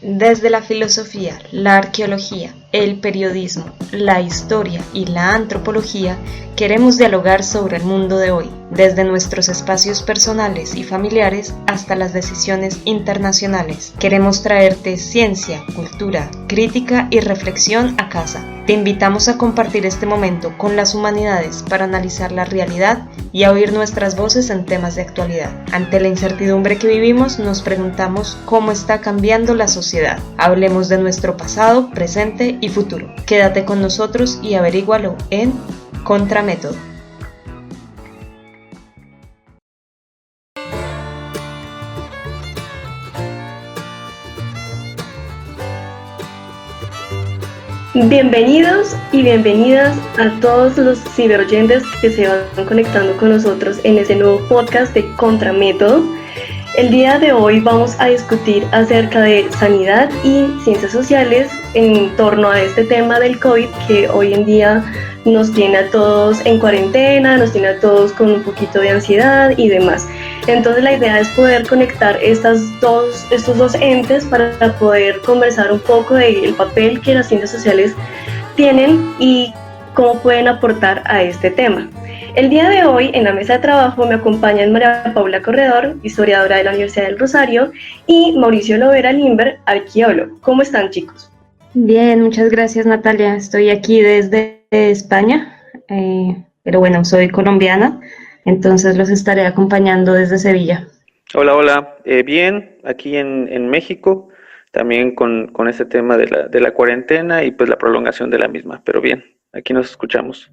Desde la filosofía, la arqueología, el periodismo, la historia y la antropología, queremos dialogar sobre el mundo de hoy, desde nuestros espacios personales y familiares hasta las decisiones internacionales. Queremos traerte ciencia, cultura, crítica y reflexión a casa. Te invitamos a compartir este momento con las humanidades para analizar la realidad y a oír nuestras voces en temas de actualidad. Ante la incertidumbre que vivimos, nos preguntamos cómo está cambiando la sociedad. Hablemos de nuestro pasado, presente y futuro. Quédate con nosotros y averígualo en Contramétodo. Bienvenidos y bienvenidas a todos los ciberoyentes que se van conectando con nosotros en este nuevo podcast de Contramétodo. El día de hoy vamos a discutir acerca de sanidad y ciencias sociales en torno a este tema del COVID que hoy en día nos tiene a todos en cuarentena, nos tiene a todos con un poquito de ansiedad y demás. Entonces la idea es poder conectar estos dos entes para poder conversar un poco del papel que las ciencias sociales tienen y cómo pueden aportar a este tema. El día de hoy en la mesa de trabajo me acompañan María Paula Corredor, historiadora de la Universidad del Rosario, y Mauricio Lovera Limber, arqueólogo. ¿Cómo están, chicos? Bien, muchas gracias, Natalia. Estoy aquí desde España, pero bueno, soy colombiana, entonces los estaré acompañando desde Sevilla. Hola, bien, aquí en México, también con este tema de la cuarentena y pues la prolongación de la misma, pero bien, aquí nos escuchamos.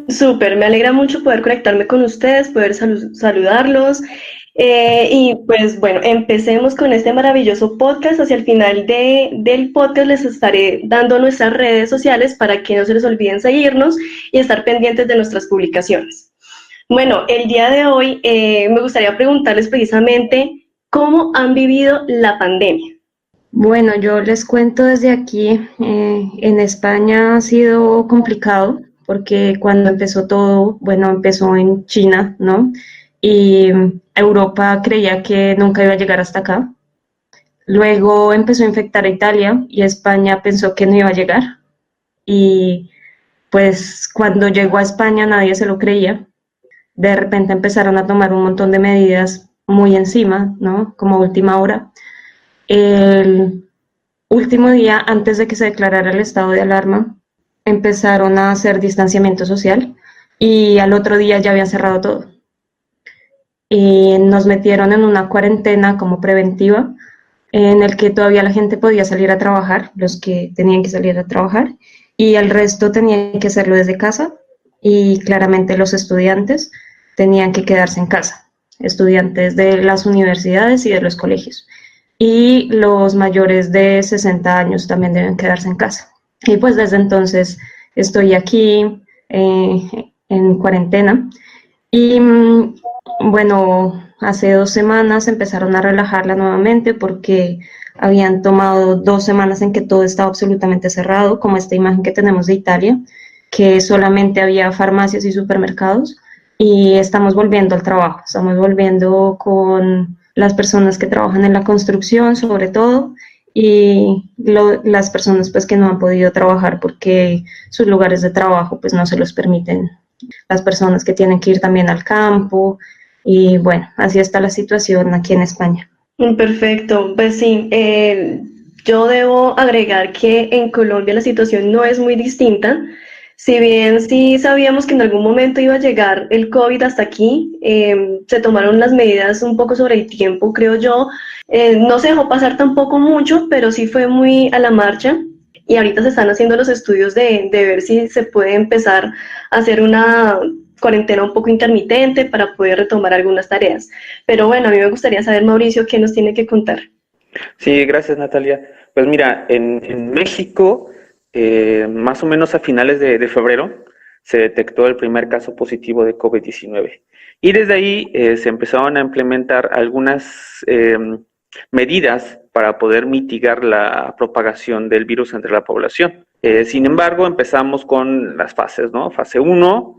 Súper, me alegra mucho poder conectarme con ustedes, poder saludarlos. Y pues bueno, empecemos con este maravilloso podcast. Hacia el final del podcast les estaré dando nuestras redes sociales para que no se les olviden seguirnos y estar pendientes de nuestras publicaciones. Bueno, el día de hoy me gustaría preguntarles precisamente cómo han vivido la pandemia. Bueno, yo les cuento desde aquí, en España ha sido complicado porque cuando empezó todo, bueno, empezó en China, ¿no? Y Europa creía que nunca iba a llegar hasta acá. Luego empezó a infectar a Italia y España pensó que no iba a llegar. Y pues cuando llegó a España nadie se lo creía. De repente empezaron a tomar un montón de medidas muy encima, ¿no? Como última hora. El último día, antes de que se declarara el estado de alarma, empezaron a hacer distanciamiento social y al otro día ya habían cerrado todo. Y nos metieron en una cuarentena como preventiva, en el que todavía la gente podía salir a trabajar, los que tenían que salir a trabajar, y el resto tenían que hacerlo desde casa, y claramente los estudiantes tenían que quedarse en casa, estudiantes de las universidades y de los colegios. Y los mayores de 60 años también deben quedarse en casa. Y pues desde entonces estoy aquí en cuarentena. Y bueno, hace 2 semanas empezaron a relajarla nuevamente porque habían tomado 2 semanas en que todo estaba absolutamente cerrado, como esta imagen que tenemos de Italia, que solamente había farmacias y supermercados, y estamos volviendo al trabajo, estamos volviendo con las personas que trabajan en la construcción sobre todo, y las personas pues que no han podido trabajar porque sus lugares de trabajo pues no se los permiten, las personas que tienen que ir también al campo, y bueno, así está la situación aquí en España. Perfecto, pues sí, yo debo agregar que en Colombia la situación no es muy distinta. Si bien sí sabíamos que en algún momento iba a llegar el COVID hasta aquí, se tomaron las medidas un poco sobre el tiempo, creo yo. No se dejó pasar tampoco mucho, pero sí fue muy a la marcha. Y ahorita se están haciendo los estudios de ver si se puede empezar a hacer una cuarentena un poco intermitente para poder retomar algunas tareas. Pero bueno, a mí me gustaría saber, Mauricio, ¿qué nos tiene que contar? Sí, gracias Natalia. Pues mira, en México, más o menos a finales de febrero, se detectó el primer caso positivo de COVID-19. Y desde ahí se empezaron a implementar algunas medidas para poder mitigar la propagación del virus entre la población. Sin embargo, empezamos con las fases, ¿no? Fase 1,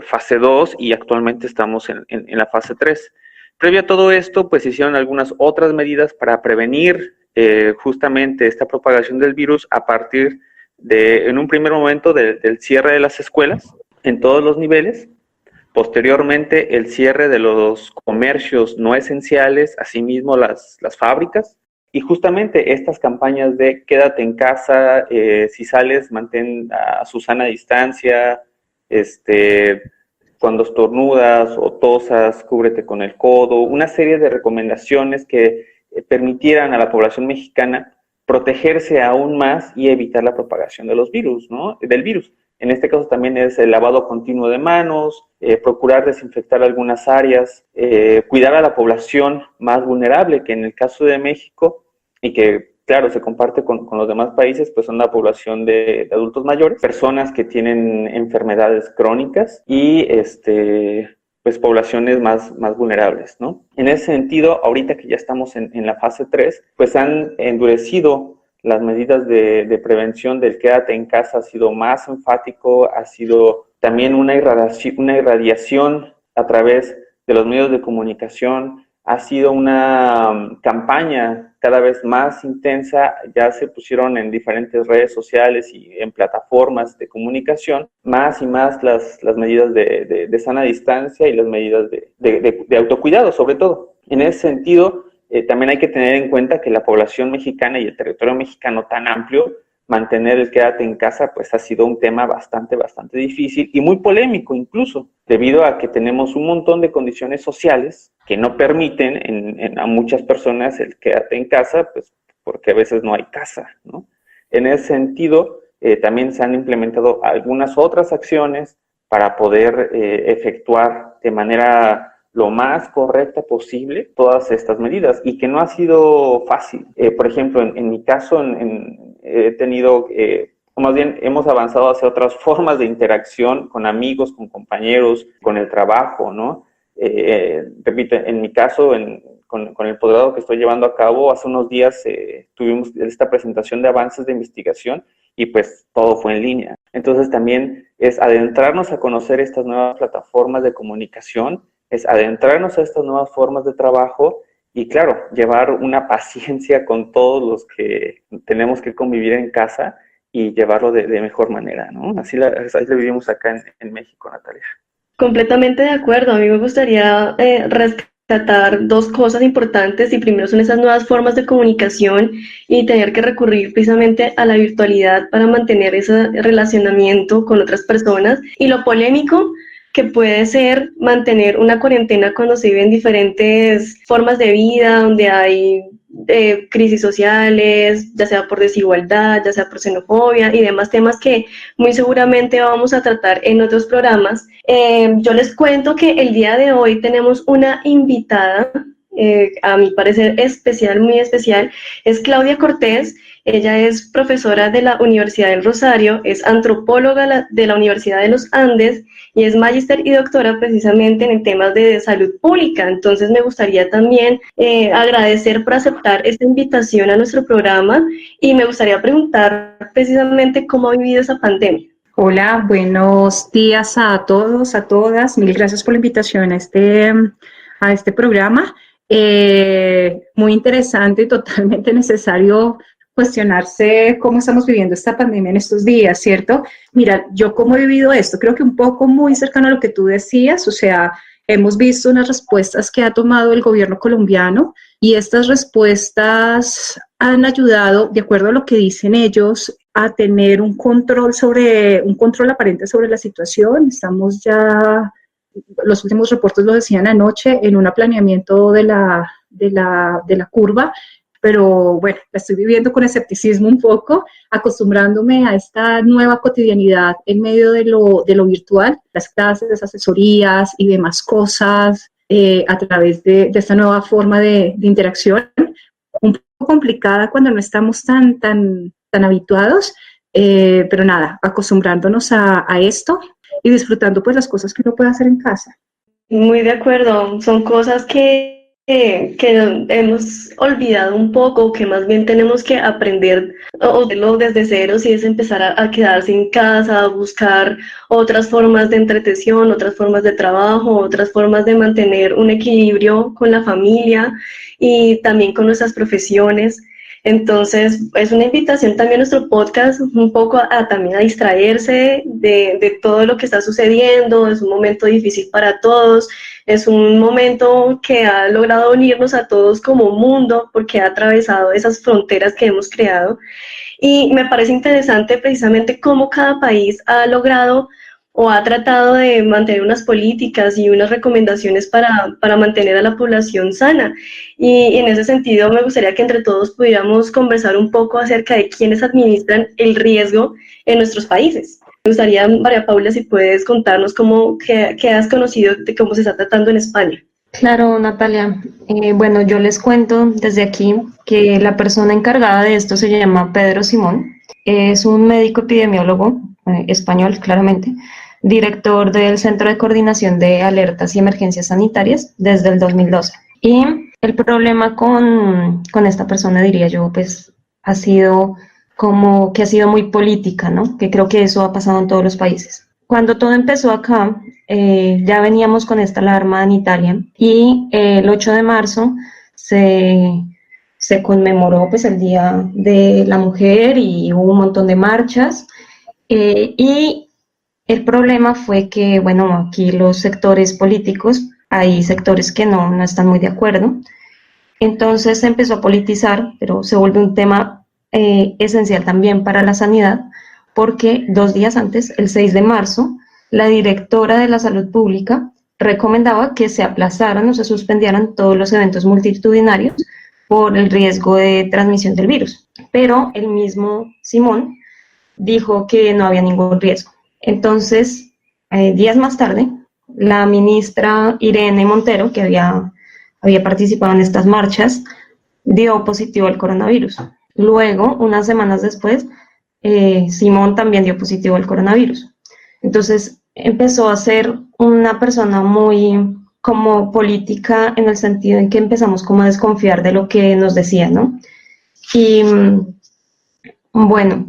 fase 2 y actualmente estamos en la fase 3. Previo a todo esto, pues se hicieron algunas otras medidas para prevenir justamente esta propagación del virus a partir de, en un primer momento, del cierre de las escuelas en todos los niveles, posteriormente el cierre de los comercios no esenciales, asimismo las fábricas, y justamente estas campañas de quédate en casa, si sales, mantén a su sana distancia, cuando estornudas o tosas, cúbrete con el codo, una serie de recomendaciones que permitieran a la población mexicana protegerse aún más y evitar la propagación de los virus, ¿no? Del virus. En este caso también es el lavado continuo de manos, procurar desinfectar algunas áreas, cuidar a la población más vulnerable, que en el caso de México, y que claro, se comparte con los demás países, pues son la población de adultos mayores, personas que tienen enfermedades crónicas y pues poblaciones más vulnerables, ¿no? En ese sentido, ahorita que ya estamos en la fase 3, pues han endurecido las medidas de prevención del quédate en casa, ha sido más enfático, ha sido también una irradiación a través de los medios de comunicación, ha sido una campaña cada vez más intensa, ya se pusieron en diferentes redes sociales y en plataformas de comunicación, más y más las medidas de sana distancia y las medidas de autocuidado, sobre todo. En ese sentido, también hay que tener en cuenta que la población mexicana y el territorio mexicano tan amplio, mantener el quédate en casa, pues ha sido un tema bastante difícil y muy polémico incluso, debido a que tenemos un montón de condiciones sociales que no permiten a muchas personas el quédate en casa, pues porque a veces no hay casa, ¿no? En ese sentido, también se han implementado algunas otras acciones para poder efectuar de manera lo más correcta posible todas estas medidas y que no ha sido fácil. Por ejemplo, en mi caso, he tenido, o más bien hemos avanzado hacia otras formas de interacción con amigos, con compañeros, con el trabajo, ¿no? Repito, en mi caso, con el posgrado que estoy llevando a cabo, hace unos días tuvimos esta presentación de avances de investigación y pues todo fue en línea. Entonces también es adentrarnos a conocer estas nuevas plataformas de comunicación, es adentrarnos a estas nuevas formas de trabajo y claro, llevar una paciencia con todos los que tenemos que convivir en casa y llevarlo de mejor manera, ¿no? Así lo vivimos acá en México, Natalia. Completamente de acuerdo. A mí me gustaría rescatar dos cosas importantes y primero son esas nuevas formas de comunicación y tener que recurrir precisamente a la virtualidad para mantener ese relacionamiento con otras personas y lo polémico que puede ser mantener una cuarentena cuando se viven diferentes formas de vida, donde hay crisis sociales, ya sea por desigualdad, ya sea por xenofobia y demás temas que muy seguramente vamos a tratar en otros programas. Yo les cuento que el día de hoy tenemos una invitada, a mi parecer especial, muy especial, es Claudia Cortés. Ella es profesora de la Universidad del Rosario, es antropóloga de la Universidad de los Andes y es magíster y doctora precisamente en temas de salud pública. Entonces me gustaría también agradecer por aceptar esta invitación a nuestro programa y me gustaría preguntar precisamente cómo ha vivido esa pandemia. Hola, buenos días a todos, a todas. Mil gracias por la invitación a este programa. Muy interesante y totalmente necesario cuestionarse cómo estamos viviendo esta pandemia en estos días, ¿cierto? Mira, yo cómo he vivido esto, creo que un poco muy cercano a lo que tú decías, o sea, hemos visto unas respuestas que ha tomado el gobierno colombiano y estas respuestas han ayudado, de acuerdo a lo que dicen ellos, a tener un control aparente sobre la situación. Estamos ya, los últimos reportes lo decían anoche, en un aplaneamiento de la curva, pero bueno, la estoy viviendo con escepticismo un poco, acostumbrándome a esta nueva cotidianidad en medio de lo virtual, las clases, las asesorías y demás cosas a través de esta nueva forma de interacción, un poco complicada cuando no estamos tan habituados, pero nada, acostumbrándonos a esto y disfrutando pues las cosas que uno puede hacer en casa. Muy de acuerdo, son cosas que hemos olvidado un poco, que más bien tenemos que aprender o hacerlo desde cero, si es empezar a quedarse en casa, a buscar otras formas de entretención, otras formas de trabajo, otras formas de mantener un equilibrio con la familia y también con nuestras profesiones. Entonces, es una invitación también a nuestro podcast un poco también a distraerse de todo lo que está sucediendo. Es un momento difícil para todos, es un momento que ha logrado unirnos a todos como mundo porque ha atravesado esas fronteras que hemos creado. Y me parece interesante precisamente cómo cada país ha logrado o ha tratado de mantener unas políticas y unas recomendaciones para mantener a la población sana. Y en ese sentido me gustaría que entre todos pudiéramos conversar un poco acerca de quiénes administran el riesgo en nuestros países. Me gustaría, María Paula, si puedes contarnos qué has conocido de cómo se está tratando en España. Claro, Natalia. Bueno, yo les cuento desde aquí que la persona encargada de esto se llama Pedro Simón. Es un médico epidemiólogo español, claramente, director del Centro de Coordinación de Alertas y Emergencias Sanitarias desde el 2012. Y el problema con esta persona, diría yo, pues ha sido como que ha sido muy política, ¿no? Que creo que eso ha pasado en todos los países. Cuando todo empezó acá, ya veníamos con esta alarma en Italia y el 8 de marzo se conmemoró pues el Día de la Mujer y hubo un montón de marchas y el problema fue que, bueno, aquí los sectores políticos, hay sectores que no están muy de acuerdo, entonces se empezó a politizar, pero se vuelve un tema esencial también para la sanidad, porque 2 días antes, el 6 de marzo, la directora de la salud pública recomendaba que se aplazaran o se suspendieran todos los eventos multitudinarios por el riesgo de transmisión del virus. Pero el mismo Simón dijo que no había ningún riesgo. Entonces, días más tarde, la ministra Irene Montero, que había participado en estas marchas, dio positivo al coronavirus. Luego, unas semanas después, Simón también dio positivo al coronavirus. Entonces, empezó a ser una persona muy como política en el sentido en que empezamos como a desconfiar de lo que nos decía, ¿no? Y bueno,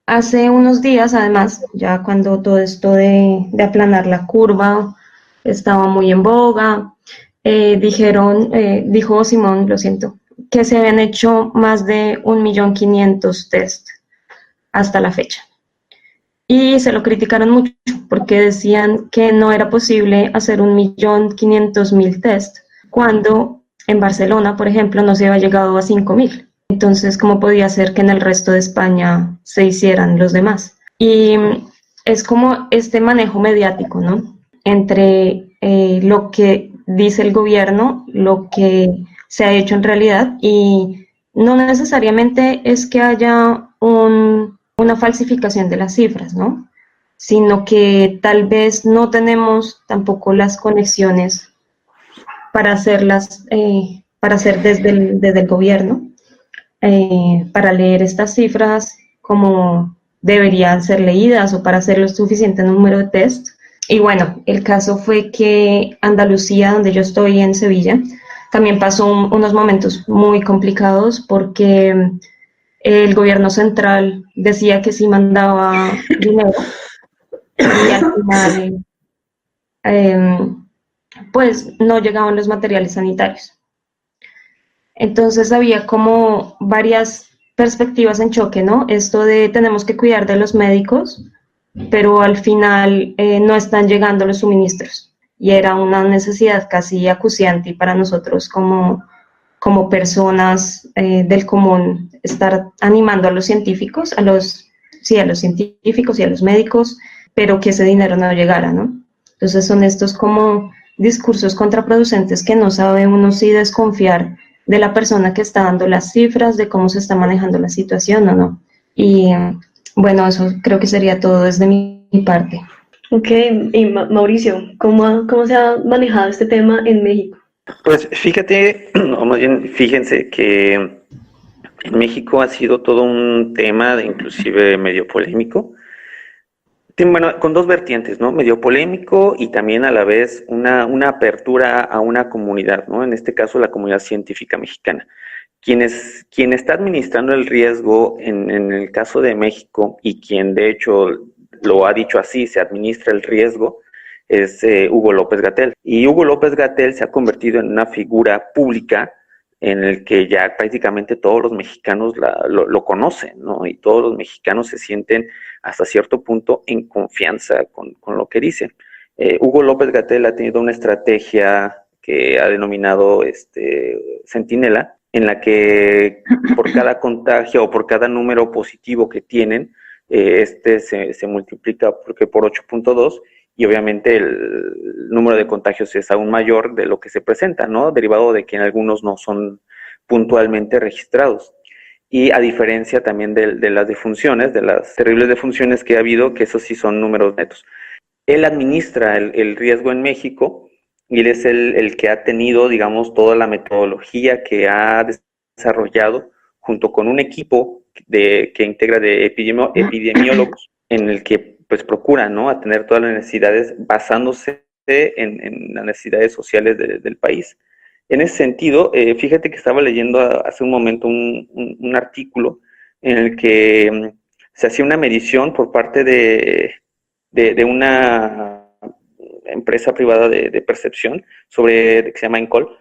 hace unos días, además, ya cuando todo esto de aplanar la curva estaba muy en boga, dijo Simón, lo siento, que se habían hecho más de 1.500.000 test hasta la fecha. Y se lo criticaron mucho porque decían que no era posible hacer 1.500.000 test cuando en Barcelona, por ejemplo, no se había llegado a 5.000. Entonces, ¿cómo podía ser que en el resto de España se hicieran los demás? Y es como este manejo mediático, ¿no? Entre lo que dice el gobierno, lo que se ha hecho en realidad, y no necesariamente es que haya una falsificación de las cifras, ¿no? Sino que tal vez no tenemos tampoco las conexiones para hacerlas, para hacer desde el gobierno, para leer estas cifras como deberían ser leídas o para hacer lo suficiente número de test. Y bueno, el caso fue que Andalucía, donde yo estoy en Sevilla, también pasó unos momentos muy complicados porque el gobierno central decía que sí mandaba dinero y al final pues no llegaban los materiales sanitarios. Entonces había como varias perspectivas en choque, ¿no? Esto de tenemos que cuidar de los médicos, pero al final no están llegando los suministros. Y era una necesidad casi acuciante para nosotros como personas del común estar animando a los científicos, a los científicos y a los médicos, pero que ese dinero no llegara, ¿no? Entonces son estos como discursos contraproducentes que no sabe uno si desconfiar de la persona que está dando las cifras, de cómo se está manejando la situación o no. Y bueno, eso creo que sería todo desde mi parte. Ok, y Mauricio, ¿cómo se ha manejado este tema en México? Pues fíjate, o más bien fíjense que en México ha sido todo un tema inclusive medio polémico. Bueno, con dos vertientes, ¿no? Medio polémico y también a la vez una apertura a una comunidad, ¿no? En este caso la comunidad científica mexicana. Quien está administrando el riesgo en el caso de México y quien de hecho lo ha dicho así, se administra el riesgo, es Hugo López-Gatell. Y Hugo López-Gatell se ha convertido en una figura pública en el que ya prácticamente todos los mexicanos lo conocen, ¿no? Y todos los mexicanos se sienten hasta cierto punto en confianza con lo que dicen. Hugo López-Gatell ha tenido una estrategia que ha denominado Centinela, en la que por cada contagio o por cada número positivo que tienen, se multiplica por 8.2, y obviamente el número de contagios es aún mayor de lo que se presenta, ¿no? Derivado de que en algunos no son puntualmente registrados. Y a diferencia también de las defunciones, de las terribles defunciones que ha habido, que esos sí son números netos. Él administra el riesgo en México, y él es el que ha tenido, digamos, toda la metodología que ha desarrollado junto con un equipo que integra de epidemiólogos, en el que pues procura, ¿no?, atender todas las necesidades basándose en las necesidades sociales del país. En ese sentido, fíjate que estaba leyendo hace un momento un artículo en el que se hacía una medición por parte de una empresa privada de percepción que se llama Encol,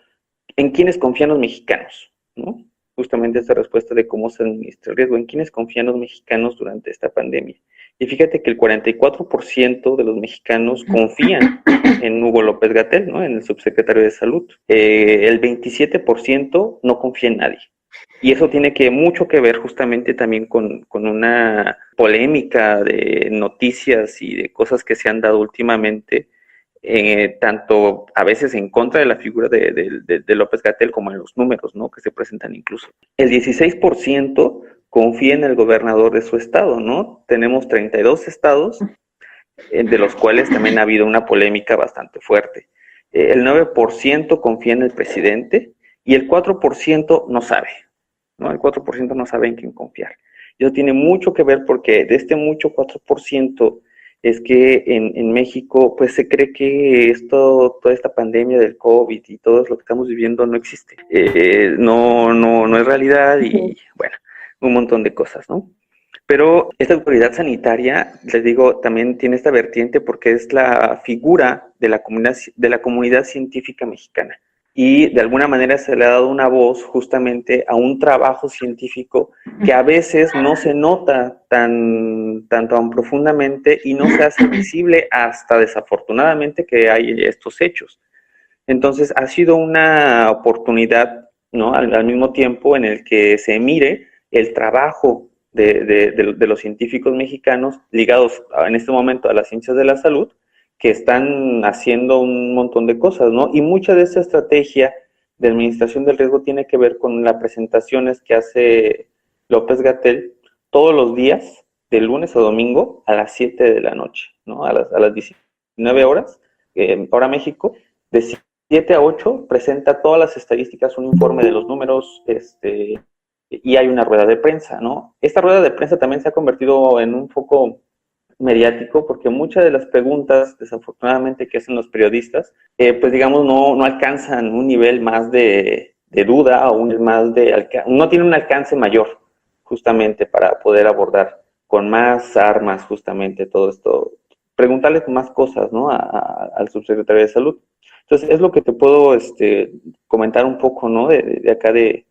en quiénes confían los mexicanos, ¿no? Justamente esta respuesta de cómo se administra el riesgo, en quiénes confían los mexicanos durante esta pandemia. Y fíjate que el 44% de los mexicanos confían en Hugo López-Gatell, ¿no?, en el subsecretario de Salud. El 27% no confía en nadie. Y eso tiene mucho que ver justamente también con una polémica de noticias y de cosas que se han dado últimamente, tanto a veces en contra de la figura de López-Gatell como en los números, ¿no?, que se presentan incluso. El 16% confía en el gobernador de su estado, ¿no? Tenemos 32 estados, de los cuales también ha habido una polémica bastante fuerte. El 9% confía en el presidente y el 4% no sabe, ¿no? El 4% no sabe en quién confiar. Y eso tiene mucho que ver porque de este mucho 4% es que en México pues se cree que toda esta pandemia del COVID y todo lo que estamos viviendo no existe. No es realidad y bueno, un montón de cosas, ¿no? Pero esta autoridad sanitaria, les digo, también tiene esta vertiente porque es la figura de la comunidad científica mexicana. Y de alguna manera se le ha dado una voz justamente a un trabajo científico que a veces no se nota tan profundamente y no se hace visible hasta desafortunadamente que hay estos hechos. Entonces ha sido una oportunidad, ¿no?, al mismo tiempo en el que se mire el trabajo de los científicos mexicanos ligados en este momento a las ciencias de la salud, que están haciendo un montón de cosas, ¿no? Y mucha de esta estrategia de administración del riesgo tiene que ver con las presentaciones que hace López-Gatell todos los días, de lunes a domingo, a las 7 de la noche, ¿no? A las 19 horas, hora México, de 7 a 8 presenta todas las estadísticas, un informe de los números, y hay una rueda de prensa, ¿no? Esta rueda de prensa también se ha convertido en un foco mediático porque muchas de las preguntas, desafortunadamente, que hacen los periodistas, pues digamos, no alcanzan un nivel más de duda o no tienen un alcance mayor justamente para poder abordar con más armas justamente todo esto, preguntarles más cosas, ¿no?, al subsecretario de Salud. Entonces, es lo que te puedo comentar un poco, ¿no?, de acá de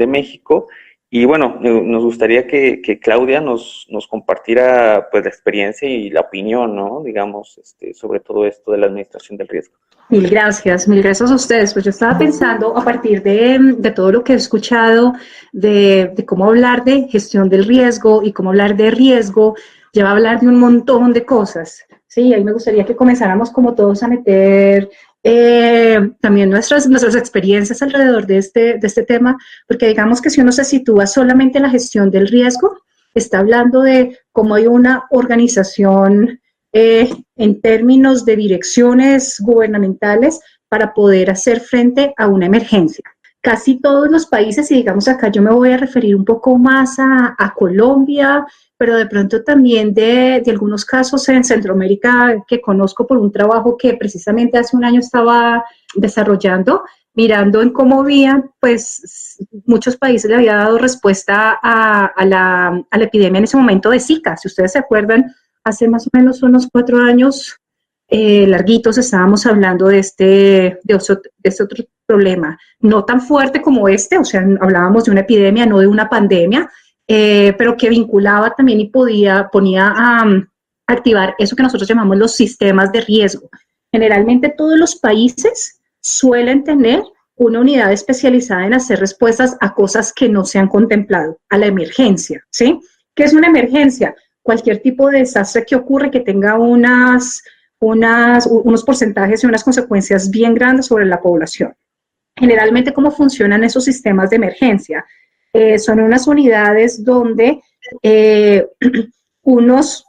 México. Y bueno, nos gustaría que Claudia nos compartiera pues la experiencia y la opinión, ¿no?, digamos, sobre todo esto de la administración del riesgo. Mil gracias a ustedes. Pues yo estaba pensando a partir de todo lo que he escuchado, de cómo hablar de gestión del riesgo y cómo hablar de riesgo, lleva a hablar de un montón de cosas. Sí, ahí me gustaría que comenzáramos como todos a meter también nuestras experiencias alrededor de este tema, porque digamos que si uno se sitúa solamente en la gestión del riesgo, está hablando de cómo hay una organización en términos de direcciones gubernamentales para poder hacer frente a una emergencia. Casi todos los países, y digamos acá yo me voy a referir un poco más a Colombia, pero de pronto también de algunos casos en Centroamérica que conozco por un trabajo que precisamente hace un año estaba desarrollando, mirando en cómo habían, pues muchos países le habían dado respuesta a la epidemia en ese momento de Zika. Si ustedes se acuerdan, hace más o menos unos 4 años larguitos estábamos hablando de este otro problema, no tan fuerte como este, o sea, hablábamos de una epidemia, no de una pandemia, pero que vinculaba también y ponía a activar eso que nosotros llamamos los sistemas de riesgo. Generalmente todos los países suelen tener una unidad especializada en hacer respuestas a cosas que no se han contemplado, a la emergencia, ¿sí? ¿Qué es una emergencia? Cualquier tipo de desastre que ocurre que tenga unos porcentajes y unas consecuencias bien grandes sobre la población. Generalmente, ¿cómo funcionan esos sistemas de emergencia? Son unas unidades donde unos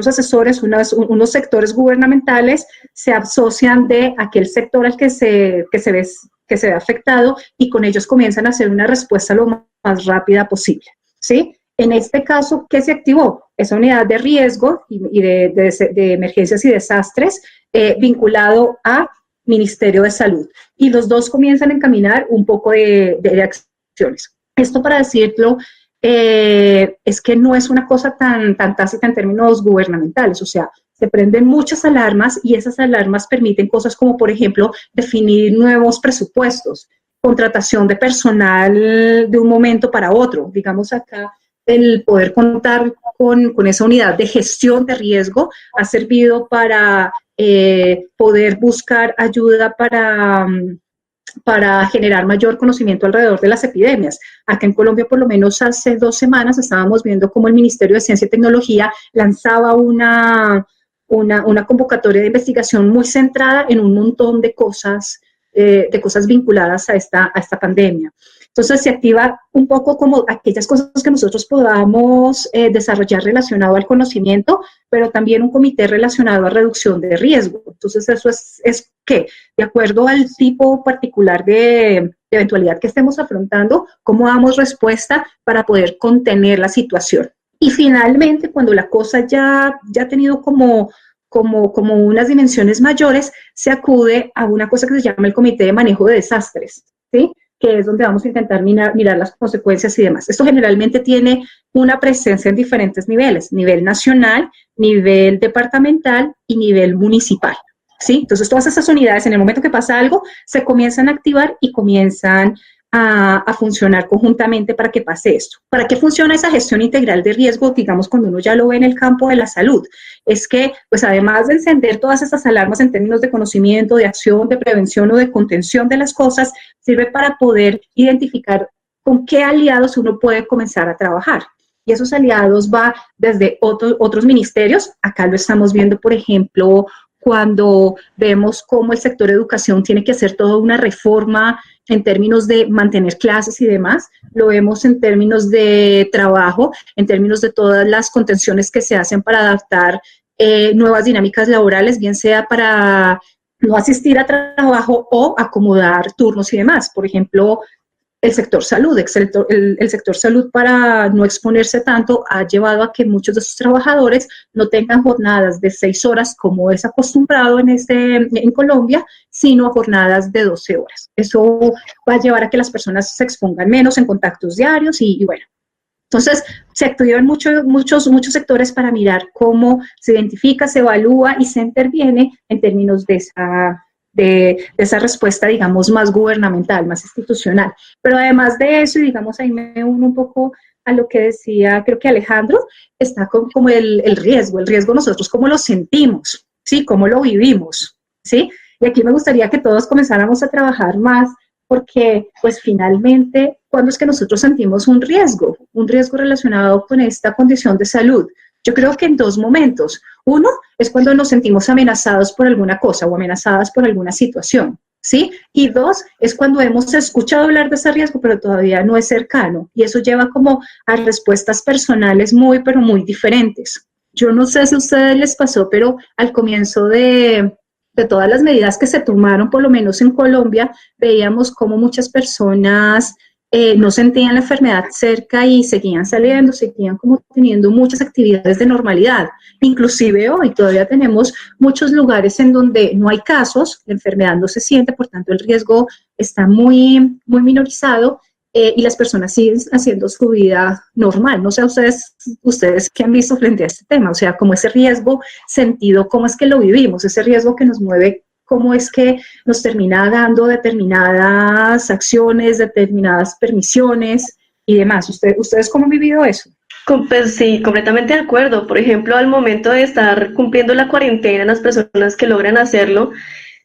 asesores, unos sectores gubernamentales se asocian de aquel sector al que se ve afectado y con ellos comienzan a hacer una respuesta lo más rápida posible, ¿sí? En este caso, ¿qué se activó? Esa unidad de riesgo y de emergencias y desastres vinculado a Ministerio de Salud. Y los dos comienzan a encaminar un poco de acciones. Esto para decirlo, es que no es una cosa tan tácita en términos gubernamentales, o sea, se prenden muchas alarmas y esas alarmas permiten cosas como, por ejemplo, definir nuevos presupuestos, contratación de personal de un momento para otro. Digamos acá, el poder contar con esa unidad de gestión de riesgo ha servido para poder buscar ayuda para generar mayor conocimiento alrededor de las epidemias. Acá en Colombia, por lo menos hace 2 semanas, estábamos viendo cómo el Ministerio de Ciencia y Tecnología lanzaba una convocatoria de investigación muy centrada en un montón de cosas vinculadas a esta pandemia. Entonces se activa un poco como aquellas cosas que nosotros podamos desarrollar relacionado al conocimiento, pero también un comité relacionado a reducción de riesgo. Entonces eso es que, de acuerdo al tipo particular de eventualidad que estemos afrontando, cómo damos respuesta para poder contener la situación. Y finalmente, cuando la cosa ya ha tenido como unas dimensiones mayores, se acude a una cosa que se llama el Comité de Manejo de Desastres, ¿sí? Que es donde vamos a intentar mirar las consecuencias y demás. Esto generalmente tiene una presencia en diferentes niveles, nivel nacional, nivel departamental y nivel municipal, ¿sí? Entonces, todas esas unidades, en el momento que pasa algo, se comienzan a activar y comienzan a funcionar conjuntamente para que pase esto. ¿Para qué funciona esa gestión integral de riesgo? Digamos, cuando uno ya lo ve en el campo de la salud, es que, pues además de encender todas esas alarmas en términos de conocimiento, de acción, de prevención o de contención de las cosas, sirve para poder identificar con qué aliados uno puede comenzar a trabajar. Y esos aliados va desde otros ministerios. Acá lo estamos viendo, por ejemplo, cuando vemos cómo el sector de educación tiene que hacer toda una reforma en términos de mantener clases y demás, lo vemos en términos de trabajo, en términos de todas las contenciones que se hacen para adaptar nuevas dinámicas laborales, bien sea para no asistir a trabajo o acomodar turnos y demás. Por ejemplo, el sector salud, el sector salud, para no exponerse tanto, ha llevado a que muchos de sus trabajadores no tengan jornadas de 6 horas como es acostumbrado en Colombia, sino a jornadas de 12 horas. Eso va a llevar a que las personas se expongan menos en contactos diarios y bueno. Entonces, se activan muchos sectores para mirar cómo se identifica, se evalúa y se interviene en términos de esa respuesta, digamos, más gubernamental, más institucional. Pero además de eso, y digamos, ahí me uno un poco a lo que decía, creo que Alejandro, está como el riesgo nosotros cómo lo sentimos, ¿sí? Cómo lo vivimos, ¿sí? Y aquí me gustaría que todos comenzáramos a trabajar más, porque pues finalmente, ¿cuándo es que nosotros sentimos un riesgo relacionado con esta condición de salud? Yo creo que en 2 momentos. Uno es cuando nos sentimos amenazados por alguna cosa o amenazadas por alguna situación, ¿sí? Y 2 es cuando hemos escuchado hablar de ese riesgo, pero todavía no es cercano. Y eso lleva como a respuestas personales pero muy diferentes. Yo no sé si a ustedes les pasó, pero al comienzo de todas las medidas que se tomaron, por lo menos en Colombia, veíamos cómo muchas personas no sentían la enfermedad cerca y seguían saliendo, seguían como teniendo muchas actividades de normalidad. Inclusive hoy todavía tenemos muchos lugares en donde no hay casos, la enfermedad no se siente, por tanto el riesgo está muy minorizado y las personas siguen haciendo su vida normal. No sé ustedes qué han visto frente a este tema, o sea, como ese riesgo sentido, cómo es que lo vivimos, ese riesgo que nos mueve cómo es que nos termina dando determinadas acciones, determinadas permisiones y demás. ¿Ustedes cómo han vivido eso? Pues sí, completamente de acuerdo. Por ejemplo, al momento de estar cumpliendo la cuarentena, las personas que logran hacerlo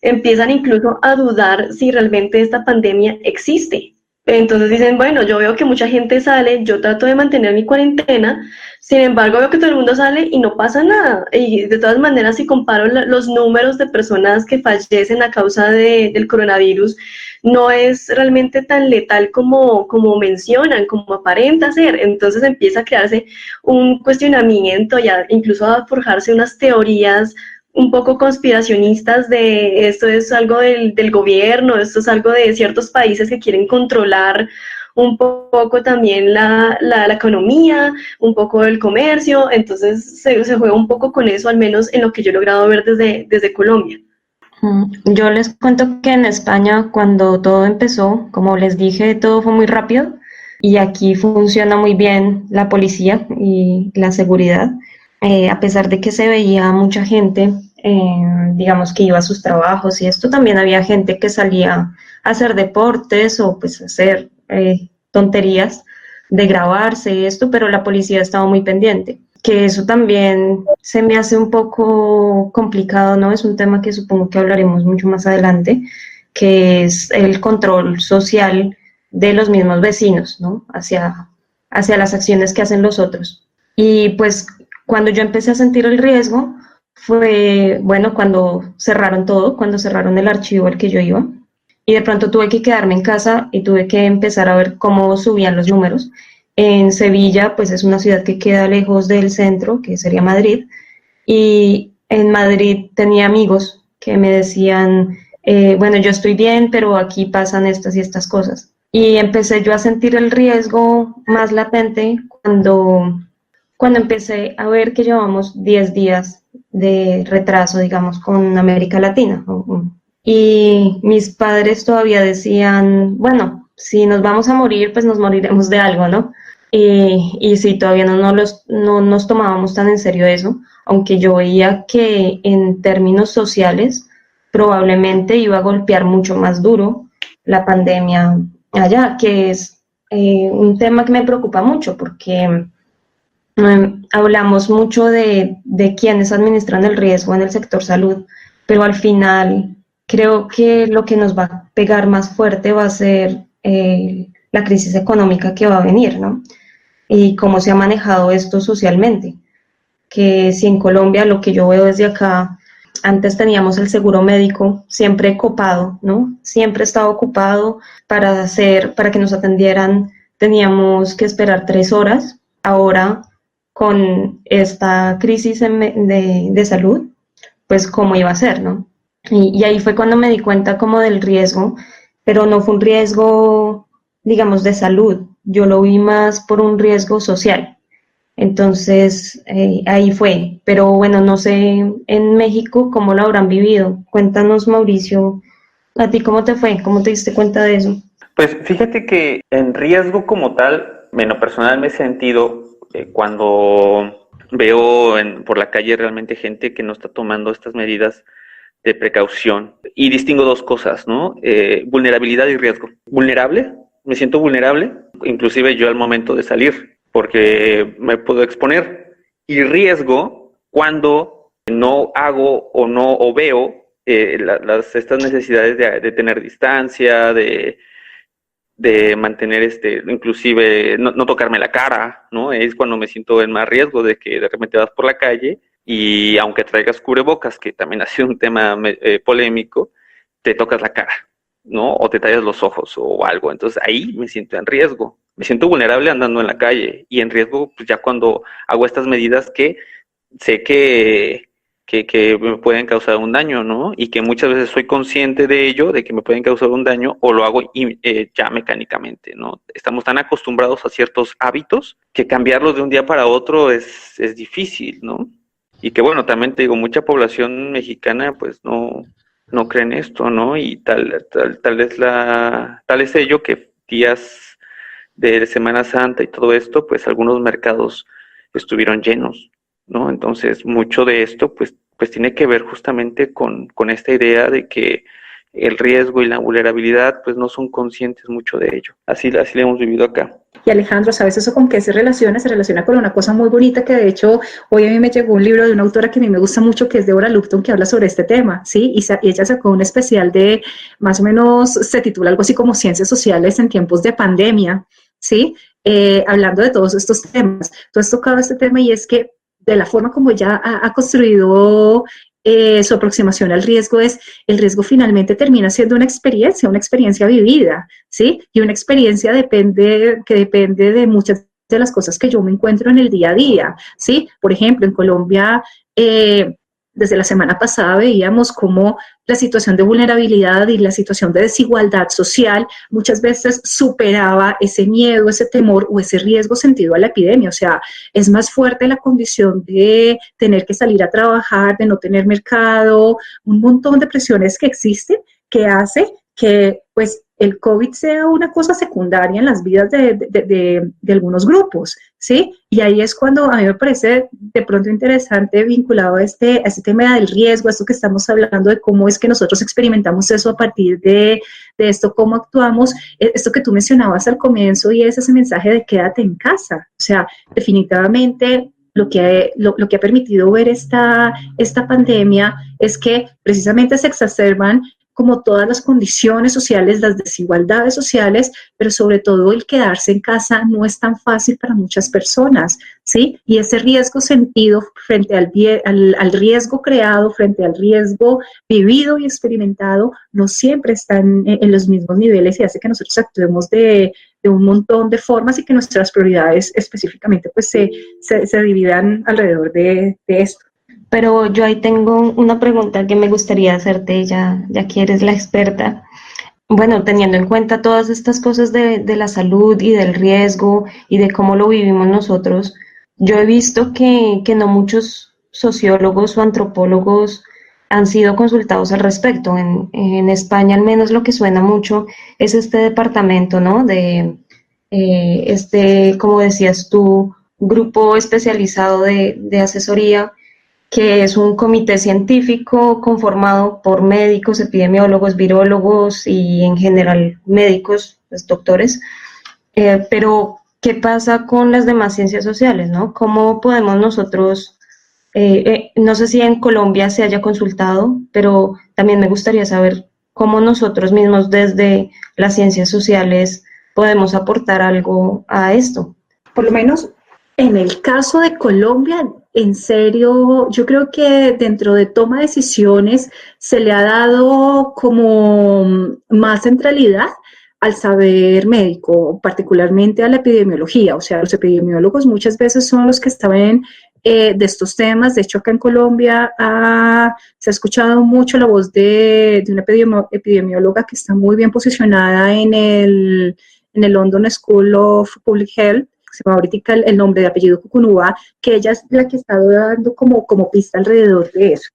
empiezan incluso a dudar si realmente esta pandemia existe. Entonces dicen, bueno, yo veo que mucha gente sale, yo trato de mantener mi cuarentena, sin embargo veo que todo el mundo sale y no pasa nada. Y de todas maneras, si comparo los números de personas que fallecen a causa del coronavirus, no es realmente tan letal como mencionan, como aparenta ser. Entonces empieza a crearse un cuestionamiento, ya incluso a forjarse unas teorías un poco conspiracionistas de esto es algo del gobierno, esto es algo de ciertos países que quieren controlar un poco también la economía, un poco el comercio. Entonces se juega un poco con eso, al menos en lo que yo he logrado ver desde Colombia. Yo les cuento que en España, cuando todo empezó, como les dije, todo fue muy rápido y aquí funciona muy bien la policía y la seguridad. A pesar de que se veía mucha gente, digamos que iba a sus trabajos y esto, también había gente que salía a hacer deportes o pues hacer tonterías de grabarse esto, pero la policía estaba muy pendiente. Que eso también se me hace un poco complicado, ¿no? Es un tema que supongo que hablaremos mucho más adelante, que es el control social de los mismos vecinos, ¿no? Hacia las acciones que hacen los otros. Y pues cuando yo empecé a sentir el riesgo fue, bueno, cuando cerraron todo, cuando cerraron el archivo al que yo iba, y de pronto tuve que quedarme en casa y tuve que empezar a ver cómo subían los números. En Sevilla, pues es una ciudad que queda lejos del centro, que sería Madrid, y en Madrid tenía amigos que me decían, bueno, yo estoy bien, pero aquí pasan estas y estas cosas. Y empecé yo a sentir el riesgo más latente cuando empecé a ver que llevamos 10 días de retraso, digamos, con América Latina. Y mis padres todavía decían, bueno, si nos vamos a morir, pues nos moriremos de algo, ¿no? Y sí, todavía no nos tomábamos tan en serio eso, aunque yo veía que en términos sociales probablemente iba a golpear mucho más duro la pandemia allá, que es un tema que me preocupa mucho porque hablamos mucho de quienes administran el riesgo en el sector salud, pero al final creo que lo que nos va a pegar más fuerte va a ser la crisis económica que va a venir, ¿no? Y cómo se ha manejado esto socialmente. Que si en Colombia, lo que yo veo desde acá, antes teníamos el seguro médico siempre copado, ¿no? Siempre estaba ocupado para que nos atendieran, teníamos que esperar 3 horas. Ahora, con esta crisis de salud, pues cómo iba a ser, ¿no? Y ahí fue cuando me di cuenta como del riesgo, pero no fue un riesgo, digamos, de salud. Yo lo vi más por un riesgo social. Entonces, ahí fue. Pero bueno, no sé en México cómo lo habrán vivido. Cuéntanos, Mauricio, ¿a ti cómo te fue? ¿Cómo te diste cuenta de eso? Pues fíjate que en riesgo como tal, en lo personal me he sentido cuando veo por la calle realmente gente que no está tomando estas medidas de precaución. Y distingo dos cosas, ¿no? Vulnerabilidad y riesgo. Vulnerable, me siento vulnerable, inclusive yo al momento de salir, porque me puedo exponer. Y riesgo cuando no hago o veo estas necesidades de tener distancia, de mantener inclusive no tocarme la cara, ¿no? Es cuando me siento en más riesgo de que de repente vas por la calle y aunque traigas cubrebocas, que también ha sido un tema polémico, te tocas la cara, ¿no? O te tallas los ojos o algo. Entonces ahí me siento en riesgo. Me siento vulnerable andando en la calle y en riesgo pues, ya cuando hago estas medidas que sé que me pueden causar un daño, ¿no? Y que muchas veces soy consciente de ello, de que me pueden causar un daño, o lo hago ya mecánicamente, ¿no? Estamos tan acostumbrados a ciertos hábitos que cambiarlos de un día para otro es difícil, ¿no? Y que bueno, también te digo, mucha población mexicana pues no cree en esto, ¿no? Y tal es ello que días de Semana Santa y todo esto, pues algunos mercados estuvieron llenos, ¿no? Entonces, mucho de esto, pues, pues tiene que ver justamente con esta idea de que el riesgo y la vulnerabilidad pues no son conscientes mucho de ello. Así lo hemos vivido acá. Y Alejandro, ¿sabes eso con qué se relaciona? Se relaciona con una cosa muy bonita que de hecho hoy a mí me llegó un libro de una autora que a mí me gusta mucho, que es Deborah Lupton, que habla sobre este tema, ¿sí? Y ella sacó un especial de, más o menos, se titula algo así como Ciencias Sociales en tiempos de pandemia, ¿sí? Hablando de todos estos temas. Tú has tocado este tema y es que de la forma como ella ha construido su aproximación al riesgo es, el riesgo finalmente termina siendo una experiencia vivida, ¿sí? Y una experiencia que depende de muchas de las cosas que yo me encuentro en el día a día, ¿sí? Por ejemplo, en Colombia, desde la semana pasada veíamos cómo la situación de vulnerabilidad y la situación de desigualdad social muchas veces superaba ese miedo, ese temor o ese riesgo sentido a la epidemia. O sea, es más fuerte la condición de tener que salir a trabajar, de no tener mercado, un montón de presiones que existen que hace que pues el COVID sea una cosa secundaria en las vidas de algunos grupos, ¿sí? Y ahí es cuando a mí me parece de pronto interesante vinculado a este tema del riesgo, a esto que estamos hablando de cómo es que nosotros experimentamos eso a partir de esto, cómo actuamos, esto que tú mencionabas al comienzo y es ese mensaje de quédate en casa. O sea, definitivamente lo que ha permitido ver esta pandemia es que precisamente se exacerban como todas las condiciones sociales, las desigualdades sociales, pero sobre todo el quedarse en casa no es tan fácil para muchas personas, ¿sí? Y ese riesgo sentido frente al riesgo creado, frente al riesgo vivido y experimentado, no siempre están en los mismos niveles y hace que nosotros actuemos de un montón de formas y que nuestras prioridades específicamente pues se dividan alrededor de esto. Pero yo ahí tengo una pregunta que me gustaría hacerte, ya que eres la experta. Bueno, teniendo en cuenta todas estas cosas de la salud y del riesgo y de cómo lo vivimos nosotros, yo he visto que no muchos sociólogos o antropólogos han sido consultados al respecto. En España al menos lo que suena mucho es este departamento, ¿no? Como decías tú, grupo especializado de asesoría, que es un comité científico conformado por médicos, epidemiólogos, virólogos y en general médicos, pues, doctores. Pero, ¿qué pasa con las demás ciencias sociales, no? ¿Cómo podemos nosotros, no sé si en Colombia se haya consultado, pero también me gustaría saber cómo nosotros mismos desde las ciencias sociales podemos aportar algo a esto? Por lo menos en el caso de Colombia, en serio, yo creo que dentro de toma de decisiones se le ha dado como más centralidad al saber médico, particularmente a la epidemiología. O sea, los epidemiólogos muchas veces son los que saben de estos temas. De hecho, acá en Colombia se ha escuchado mucho la voz de una epidemióloga que está muy bien posicionada en el London School of Public Health. Se me va ahorita el nombre de apellido Cucunúa, que ella es la que está dando como pista alrededor de eso.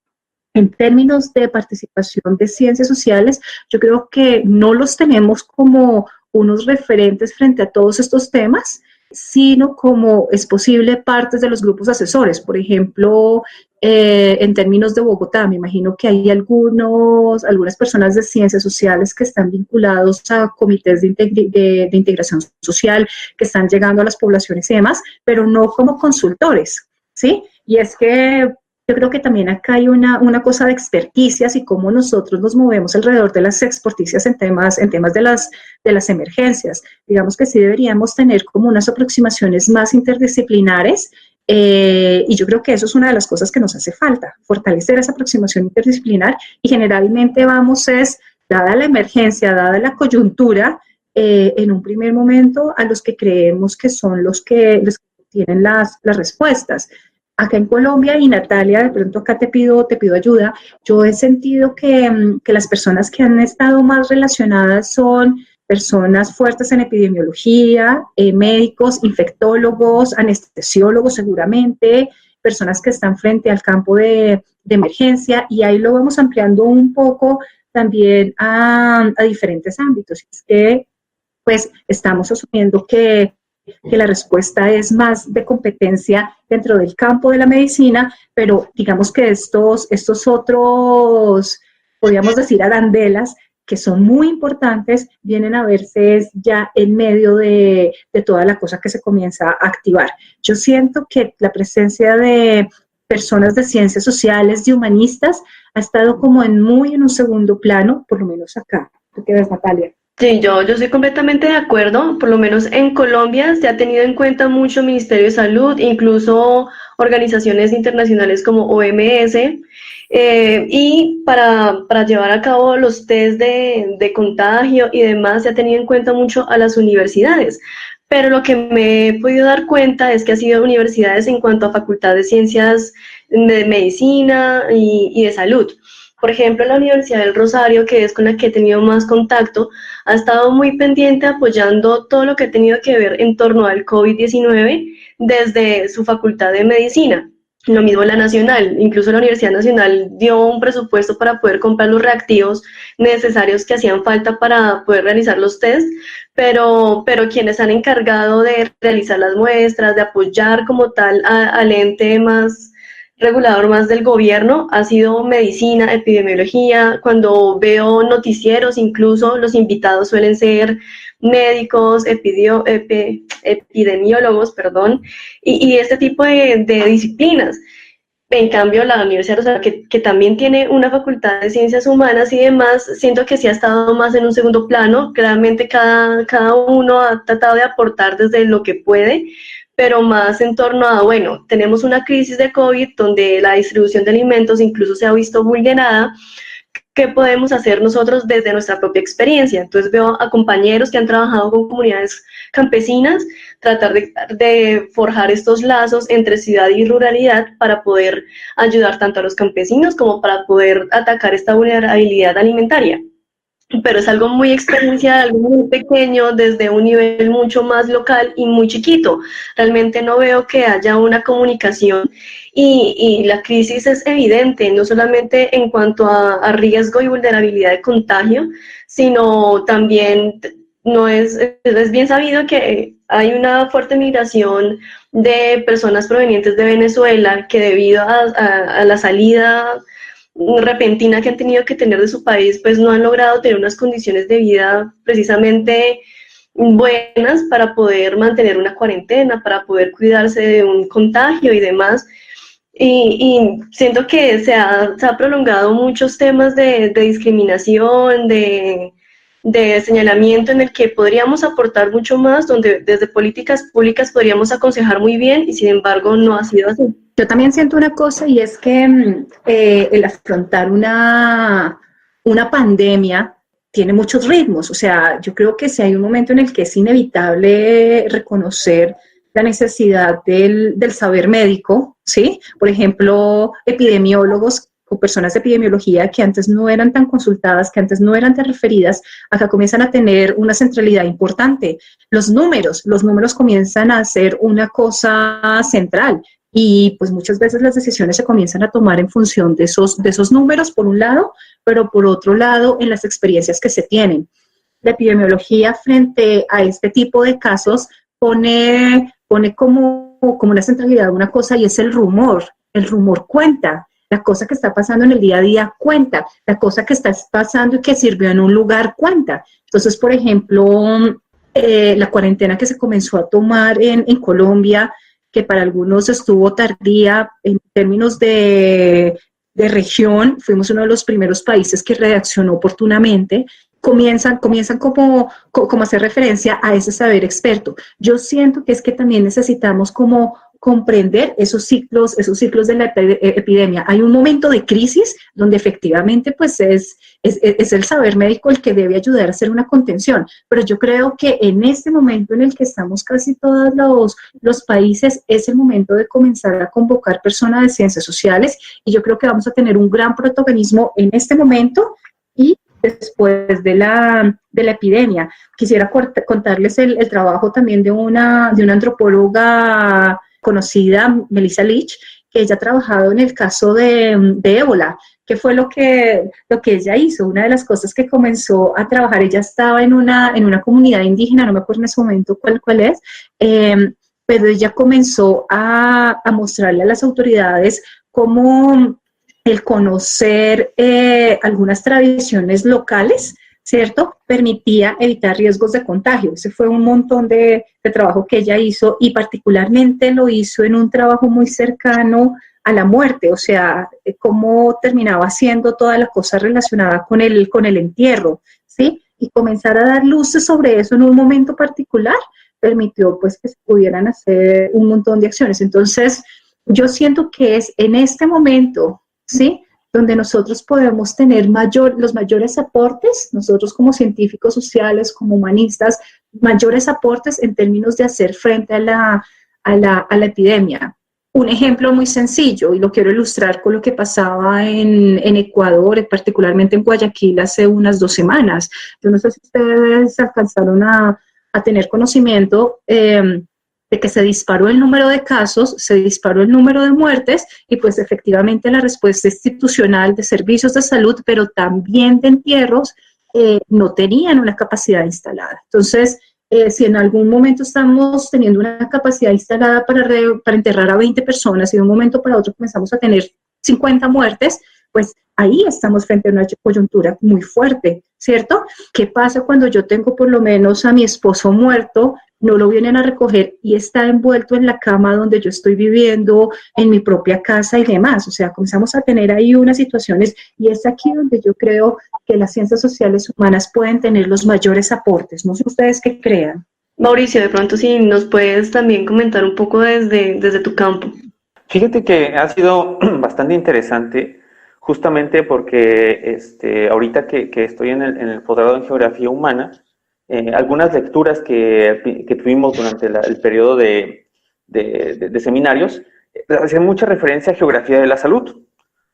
En términos de participación de ciencias sociales, yo creo que no los tenemos como unos referentes frente a todos estos temas, sino como es posible partes de los grupos asesores. Por ejemplo, en términos de Bogotá, me imagino que hay algunas personas de ciencias sociales que están vinculados a comités de integración social, que están llegando a las poblaciones y demás, pero no como consultores, ¿sí? Y es que yo creo que también acá hay una cosa de experticias y cómo nosotros nos movemos alrededor de las experticias en temas de las emergencias. Digamos que sí deberíamos tener como unas aproximaciones más interdisciplinares y yo creo que eso es una de las cosas que nos hace falta, fortalecer esa aproximación interdisciplinar y generalmente dada la emergencia, dada la coyuntura, en un primer momento a los que creemos que son los que tienen las respuestas. Acá en Colombia, y Natalia, de pronto acá te pido ayuda, yo he sentido que las personas que han estado más relacionadas son personas fuertes en epidemiología, médicos, infectólogos, anestesiólogos seguramente, personas que están frente al campo de emergencia, y ahí lo vamos ampliando un poco también a diferentes ámbitos. Es que pues estamos asumiendo que que la respuesta es más de competencia dentro del campo de la medicina, pero digamos que estos otros, podríamos decir, arandelas, que son muy importantes, vienen a verse ya en medio de toda la cosa que se comienza a activar. Yo siento que la presencia de personas de ciencias sociales, de humanistas, ha estado como muy en un segundo plano, por lo menos acá. ¿Tú qué ves, Natalia? Sí, yo estoy completamente de acuerdo. Por lo menos en Colombia se ha tenido en cuenta mucho el Ministerio de Salud, incluso organizaciones internacionales como OMS, y para llevar a cabo los test de contagio y demás se ha tenido en cuenta mucho a las universidades. Pero lo que me he podido dar cuenta es que ha sido universidades en cuanto a facultad de ciencias de medicina y de salud. Por ejemplo, la Universidad del Rosario, que es con la que he tenido más contacto, ha estado muy pendiente apoyando todo lo que ha tenido que ver en torno al COVID-19 desde su facultad de medicina. Lo mismo la Nacional, incluso la Universidad Nacional dio un presupuesto para poder comprar los reactivos necesarios que hacían falta para poder realizar los test, pero quienes han encargado de realizar las muestras, de apoyar como tal al ente más regulador más del gobierno ha sido medicina, epidemiología. Cuando veo noticieros, incluso los invitados suelen ser médicos, epidemiólogos, perdón, y este tipo de disciplinas. En cambio, la Universidad de Rosario, que también tiene una facultad de ciencias humanas y demás, siento que sí ha estado más en un segundo plano. Claramente cada uno ha tratado de aportar desde lo que puede, pero más en torno a, bueno, tenemos una crisis de COVID donde la distribución de alimentos incluso se ha visto vulnerada. ¿Qué podemos hacer nosotros desde nuestra propia experiencia? Entonces veo a compañeros que han trabajado con comunidades campesinas, tratar de forjar estos lazos entre ciudad y ruralidad para poder ayudar tanto a los campesinos como para poder atacar esta vulnerabilidad alimentaria. Pero es algo muy experiencial, algo muy pequeño, desde un nivel mucho más local y muy chiquito. Realmente no veo que haya una comunicación y la crisis es evidente, no solamente en cuanto a riesgo y vulnerabilidad de contagio, sino también no es bien sabido que hay una fuerte migración de personas provenientes de Venezuela que debido a la salida repentina que han tenido que tener de su país, pues no han logrado tener unas condiciones de vida precisamente buenas para poder mantener una cuarentena, para poder cuidarse de un contagio y demás. Y siento que se ha prolongado muchos temas de discriminación, de señalamiento en el que podríamos aportar mucho más, donde desde políticas públicas podríamos aconsejar muy bien y sin embargo no ha sido así. Yo también siento una cosa y es que el afrontar una pandemia tiene muchos ritmos. O sea, yo creo que si hay un momento en el que es inevitable reconocer la necesidad del saber médico, ¿sí? Por ejemplo, epidemiólogos o personas de epidemiología que antes no eran tan consultadas, que antes no eran tan referidas, acá comienzan a tener una centralidad importante. Los números comienzan a ser una cosa central. Y pues muchas veces las decisiones se comienzan a tomar en función de esos números, por un lado, pero por otro lado, en las experiencias que se tienen. La epidemiología frente a este tipo de casos pone como una centralidad una cosa y es el rumor. El rumor cuenta. La cosa que está pasando en el día a día cuenta. La cosa que está pasando y que sirvió en un lugar cuenta. Entonces, por ejemplo, la cuarentena que se comenzó a tomar en Colombia, que para algunos estuvo tardía en términos de región, fuimos uno de los primeros países que reaccionó oportunamente, comienzan como a hacer referencia a ese saber experto. Yo siento que es que también necesitamos como comprender esos ciclos de la epidemia. Hay un momento de crisis donde efectivamente pues es el saber médico el que debe ayudar a hacer una contención, pero yo creo que en este momento en el que estamos casi todos los países, es el momento de comenzar a convocar personas de ciencias sociales y yo creo que vamos a tener un gran protagonismo en este momento y después de la epidemia. Quisiera contarles el trabajo también de una antropóloga conocida, Melissa Leach, que ella ha trabajado en el caso de ébola, ¿qué fue lo que ella hizo? Una de las cosas que comenzó a trabajar, ella estaba en una comunidad indígena, no me acuerdo en ese momento cuál es, pero ella comenzó a mostrarle a las autoridades cómo el conocer algunas tradiciones locales, ¿cierto?, permitía evitar riesgos de contagio. Ese fue un montón de trabajo que ella hizo, y particularmente lo hizo en un trabajo muy cercano a la muerte, o sea, cómo terminaba haciendo toda la cosa relacionada con el entierro, ¿sí? Y comenzar a dar luces sobre eso en un momento particular permitió pues que se pudieran hacer un montón de acciones. Entonces, yo siento que es en este momento, ¿sí?, donde nosotros podemos tener los mayores aportes, nosotros como científicos sociales, como humanistas, mayores aportes en términos de hacer frente a la epidemia. Un ejemplo muy sencillo, y lo quiero ilustrar con lo que pasaba en Ecuador, particularmente en Guayaquil, hace unas 2 semanas. Yo no sé si ustedes alcanzaron a tener conocimiento de que se disparó el número de casos, se disparó el número de muertes, y pues efectivamente la respuesta institucional de servicios de salud, pero también de entierros, no tenían una capacidad instalada. Entonces, si en algún momento estamos teniendo una capacidad instalada para enterrar a 20 personas y de un momento para otro comenzamos a tener 50 muertes, pues ahí estamos frente a una coyuntura muy fuerte, ¿cierto? ¿Qué pasa cuando yo tengo por lo menos a mi esposo muerto, no lo vienen a recoger y está envuelto en la cama donde yo estoy viviendo, en mi propia casa y demás? O sea, comenzamos a tener ahí unas situaciones, y es aquí donde yo creo que las ciencias sociales humanas pueden tener los mayores aportes. No sé ustedes qué crean. Mauricio, de pronto si nos puedes también comentar un poco desde tu campo. Fíjate que ha sido bastante interesante, justamente porque ahorita que estoy en el posgrado en Geografía Humana, algunas lecturas que tuvimos durante el periodo de seminarios hacían mucha referencia a geografía de la salud,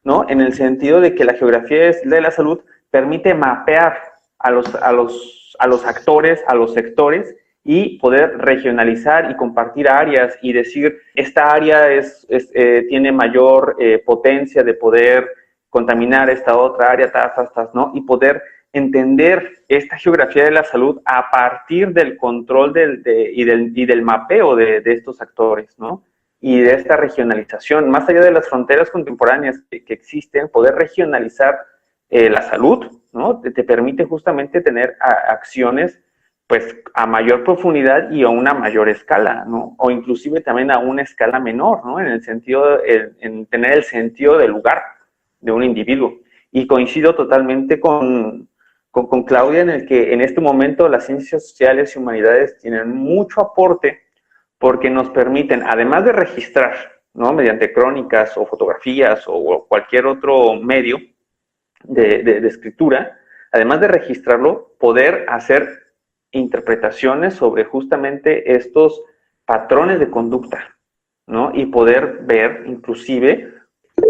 ¿no? En el sentido de que la geografía de la salud permite mapear a los actores, a los sectores, y poder regionalizar y compartir áreas y decir, esta área tiene mayor potencia de poder contaminar esta otra área, ¿no? Y poder entender esta geografía de la salud a partir del control y del mapeo de estos actores, ¿no? Y de esta regionalización, más allá de las fronteras contemporáneas que existen, poder regionalizar la salud, ¿no? Te permite justamente tener acciones pues a mayor profundidad y a una mayor escala, ¿no? O inclusive también a una escala menor, ¿no? En el sentido, en tener el sentido del lugar de un individuo. Y coincido totalmente con Claudia en el que en este momento las ciencias sociales y humanidades tienen mucho aporte porque nos permiten, además de registrar, ¿no? Mediante crónicas o fotografías o cualquier otro medio de escritura, además de registrarlo, poder hacer interpretaciones sobre justamente estos patrones de conducta, ¿no? Y poder ver inclusive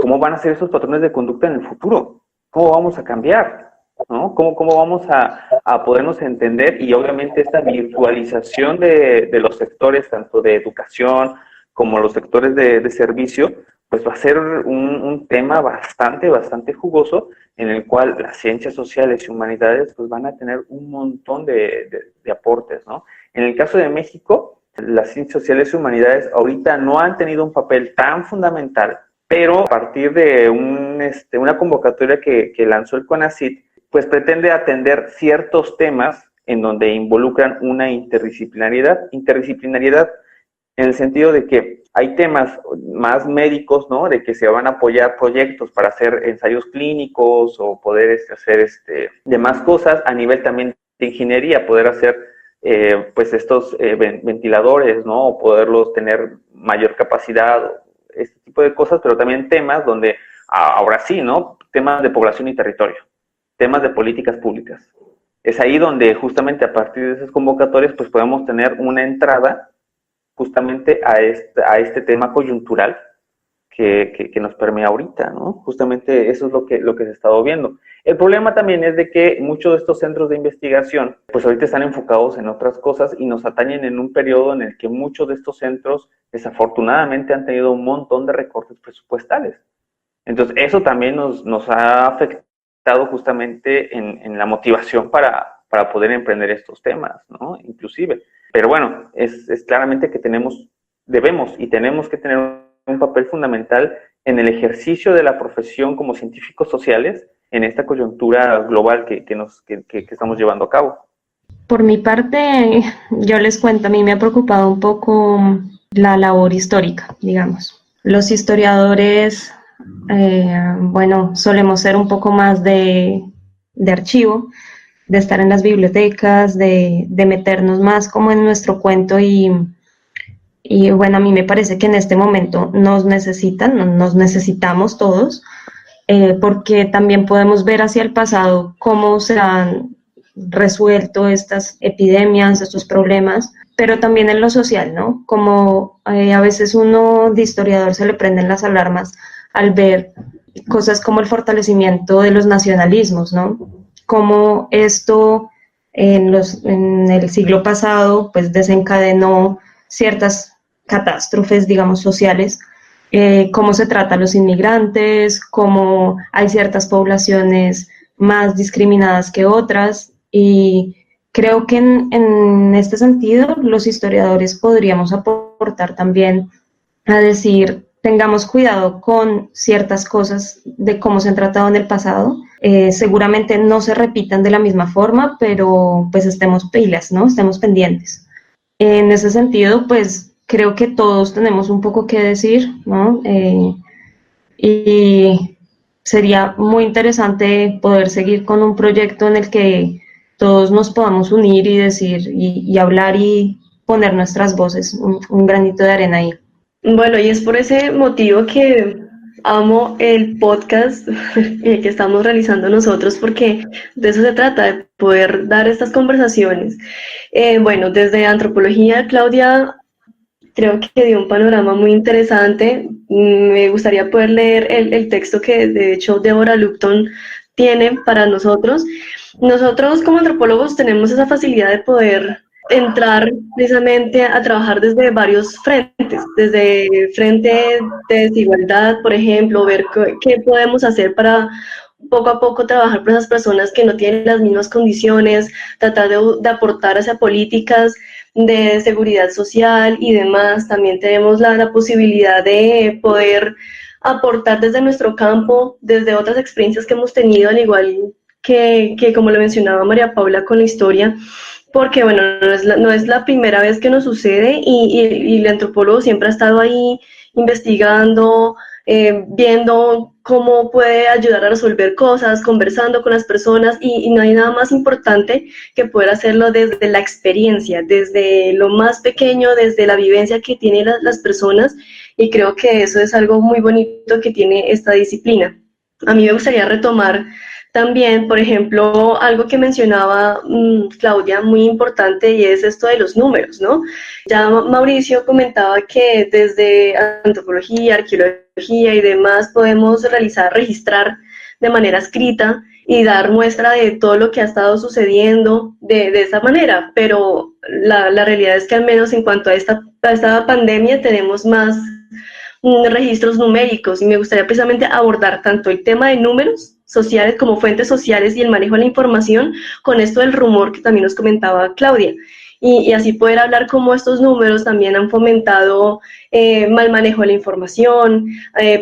cómo van a ser esos patrones de conducta en el futuro, cómo vamos a cambiar, ¿no? Cómo vamos a podernos entender, y obviamente esta virtualización de los sectores, tanto de educación como los sectores de servicio, pues va a ser un tema bastante jugoso, en el cual las ciencias sociales y humanidades pues van a tener un montón de aportes, ¿no? En el caso de México, las ciencias sociales y humanidades ahorita no han tenido un papel tan fundamental, pero a partir de una convocatoria que lanzó el CONACYT, pues pretende atender ciertos temas en donde involucran una interdisciplinariedad en el sentido de que hay temas más médicos, ¿no? De que se van a apoyar proyectos para hacer ensayos clínicos o poder hacer demás cosas, a nivel también de ingeniería, poder hacer pues estos ventiladores, ¿no? O poderlos tener mayor capacidad, este tipo de cosas, pero también temas donde, ahora sí, ¿no? Temas de población y territorio, temas de políticas públicas. Es ahí donde justamente a partir de esas convocatorias pues podemos tener una entrada justamente a este tema coyuntural que nos permea ahorita, ¿no? Justamente eso es lo que se ha estado viendo. El problema también es de que muchos de estos centros de investigación, pues ahorita están enfocados en otras cosas y nos atañen en un periodo en el que muchos de estos centros, desafortunadamente, han tenido un montón de recortes presupuestales. Entonces, eso también nos ha afectado justamente en la motivación para poder emprender estos temas, ¿no? Inclusive. Pero bueno, es claramente que debemos y tenemos que tener un papel fundamental en el ejercicio de la profesión como científicos sociales en esta coyuntura global que estamos llevando a cabo. Por mi parte, yo les cuento, a mí me ha preocupado un poco la labor histórica, digamos. Los historiadores, bueno, solemos ser un poco más de archivo, de estar en las bibliotecas, de meternos más como en nuestro cuento y bueno, a mí me parece que en este momento nos necesitamos todos, porque también podemos ver hacia el pasado cómo se han resuelto estas epidemias, estos problemas, pero también en lo social, ¿no? Como a veces uno de historiador se le prenden las alarmas al ver cosas como el fortalecimiento de los nacionalismos, ¿no? Como esto en el siglo pasado pues desencadenó ciertas catástrofes, digamos, sociales, cómo se trata a los inmigrantes, cómo hay ciertas poblaciones más discriminadas que otras, y creo que en este sentido los historiadores podríamos aportar también a decir, tengamos cuidado con ciertas cosas de cómo se han tratado en el pasado, seguramente no se repitan de la misma forma, pero pues estemos pilas, ¿no? Estemos pendientes. En ese sentido, pues creo que todos tenemos un poco que decir, ¿no? Y sería muy interesante poder seguir con un proyecto en el que todos nos podamos unir y decir y hablar y poner nuestras voces, un granito de arena ahí. Bueno, y es por ese motivo que amo el podcast que estamos realizando nosotros, porque de eso se trata, de poder dar estas conversaciones. Bueno, desde antropología, Claudia creo que dio un panorama muy interesante. Me gustaría poder leer el texto que de hecho Deborah Lupton tiene para nosotros. Nosotros como antropólogos tenemos esa facilidad de poder entrar precisamente a trabajar desde varios frentes, desde frente de desigualdad, por ejemplo, ver qué podemos hacer para poco a poco trabajar por esas personas que no tienen las mismas condiciones, tratar de aportar hacia políticas de seguridad social y demás. También tenemos la posibilidad de poder aportar desde nuestro campo, desde otras experiencias que hemos tenido, al igual que como lo mencionaba María Paula con la historia, porque bueno, no es la primera vez que nos sucede y el antropólogo siempre ha estado ahí investigando, viendo cómo puede ayudar a resolver cosas, conversando con las personas, y no hay nada más importante que poder hacerlo desde la experiencia, desde lo más pequeño, desde la vivencia que tienen las personas, y creo que eso es algo muy bonito que tiene esta disciplina. A mí me gustaría retomar también, por ejemplo, algo que mencionaba Claudia, muy importante, y es esto de los números, ¿no? Ya Mauricio comentaba que desde antropología, arqueología y demás podemos registrar de manera escrita y dar muestra de todo lo que ha estado sucediendo de esa manera, pero la realidad es que al menos en cuanto a esta pandemia tenemos más registros numéricos, y me gustaría precisamente abordar tanto el tema de números sociales como fuentes sociales y el manejo de la información con esto del rumor que también nos comentaba Claudia, y así poder hablar cómo estos números también han fomentado mal manejo de la información,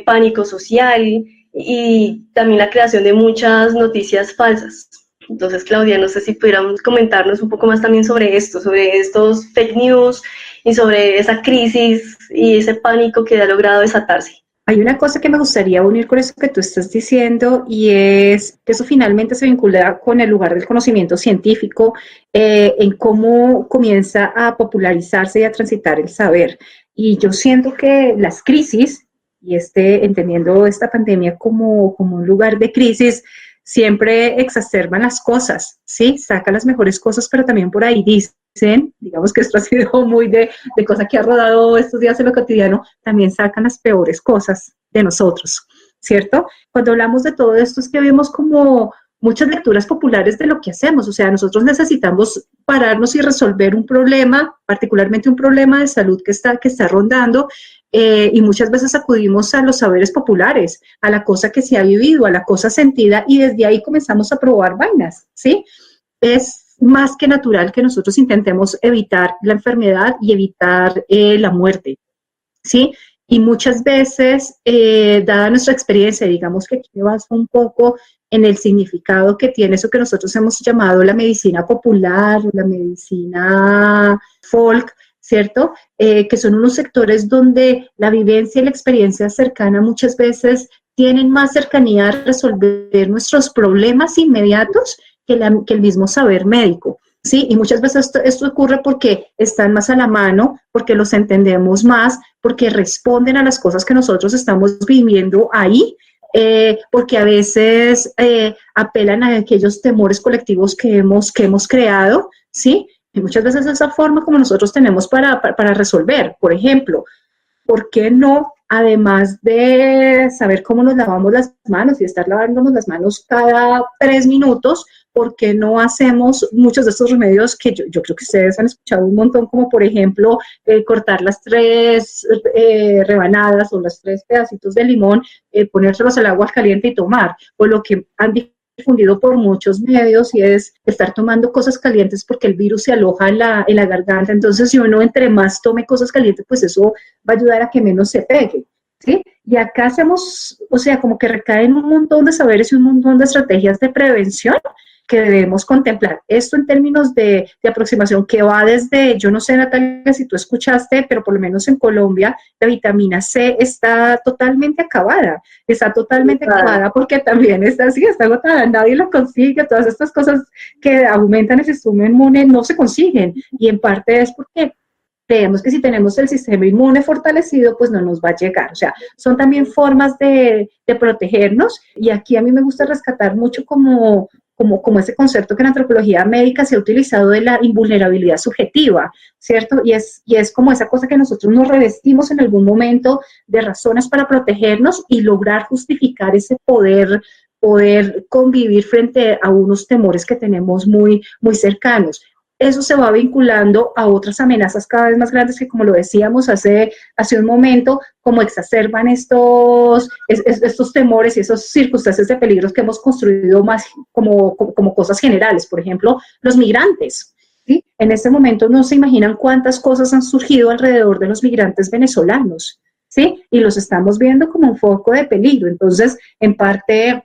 pánico social y también la creación de muchas noticias falsas. Entonces, Claudia, no sé si pudiéramos comentarnos un poco más también sobre esto, sobre estos fake news y sobre esa crisis y ese pánico que ha logrado desatarse. Hay una cosa que me gustaría unir con eso que tú estás diciendo, y es que eso finalmente se vincula con el lugar del conocimiento científico, en cómo comienza a popularizarse y a transitar el saber. Y yo siento que las crisis, y entendiendo esta pandemia como un lugar de crisis, siempre exacerban las cosas, ¿sí? Sacan las mejores cosas, pero también por ahí dicen, digamos que esto ha sido muy de cosa que ha rodado estos días en lo cotidiano, también sacan las peores cosas de nosotros, ¿cierto? Cuando hablamos de todo esto es que vemos como muchas lecturas populares de lo que hacemos, o sea, nosotros necesitamos pararnos y resolver un problema, particularmente un problema de salud que está rondando, y muchas veces acudimos a los saberes populares, a la cosa que se ha vivido, a la cosa sentida, y desde ahí comenzamos a probar vainas, ¿sí? Es más que natural que nosotros intentemos evitar la enfermedad y evitar la muerte, ¿sí? Y muchas veces, dada nuestra experiencia, digamos que aquí me baso un poco en el significado que tiene eso que nosotros hemos llamado la medicina popular, la medicina folk, ¿cierto? Que son unos sectores donde la vivencia y la experiencia cercana muchas veces tienen más cercanía a resolver nuestros problemas inmediatos que el mismo saber médico. Sí, y muchas veces esto ocurre porque están más a la mano, porque los entendemos más, porque responden a las cosas que nosotros estamos viviendo ahí, porque a veces apelan a aquellos temores colectivos que hemos creado, ¿sí? Y muchas veces esa forma como nosotros tenemos para resolver. Por ejemplo, ¿por qué no, además de saber cómo nos lavamos las manos y estar lavándonos las manos cada 3 minutos, por qué no hacemos muchos de estos remedios que yo creo que ustedes han escuchado un montón, como por ejemplo cortar las 3 rebanadas o los 3 pedacitos de limón, ponérselos al agua caliente y tomar, o lo que han difundido por muchos medios y es estar tomando cosas calientes porque el virus se aloja en la garganta. Entonces, si uno entre más tome cosas calientes, pues eso va a ayudar a que menos se pegue, ¿sí? Y acá hacemos, o sea, como que recaen un montón de saberes y un montón de estrategias de prevención que debemos contemplar. Esto en términos de aproximación que va desde, yo no sé, Natalia, si tú escuchaste, pero por lo menos en Colombia la vitamina C está totalmente acabada porque también está así, está agotada, nadie la consigue, todas estas cosas que aumentan el sistema inmune no se consiguen, y en parte es porque creemos que si tenemos el sistema inmune fortalecido, pues no nos va a llegar. O sea, son también formas de protegernos, y aquí a mí me gusta rescatar mucho como ese concepto que en antropología médica se ha utilizado de la invulnerabilidad subjetiva, ¿cierto? Y es como esa cosa que nosotros nos revestimos en algún momento de razones para protegernos y lograr justificar ese poder convivir frente a unos temores que tenemos muy, muy cercanos. Eso se va vinculando a otras amenazas cada vez más grandes que, como lo decíamos hace un momento, como exacerban estos temores y esas circunstancias de peligros que hemos construido más como cosas generales. Por ejemplo, los migrantes, ¿sí? En este momento no se imaginan cuántas cosas han surgido alrededor de los migrantes venezolanos, ¿sí? Y los estamos viendo como un foco de peligro. Entonces, en parte,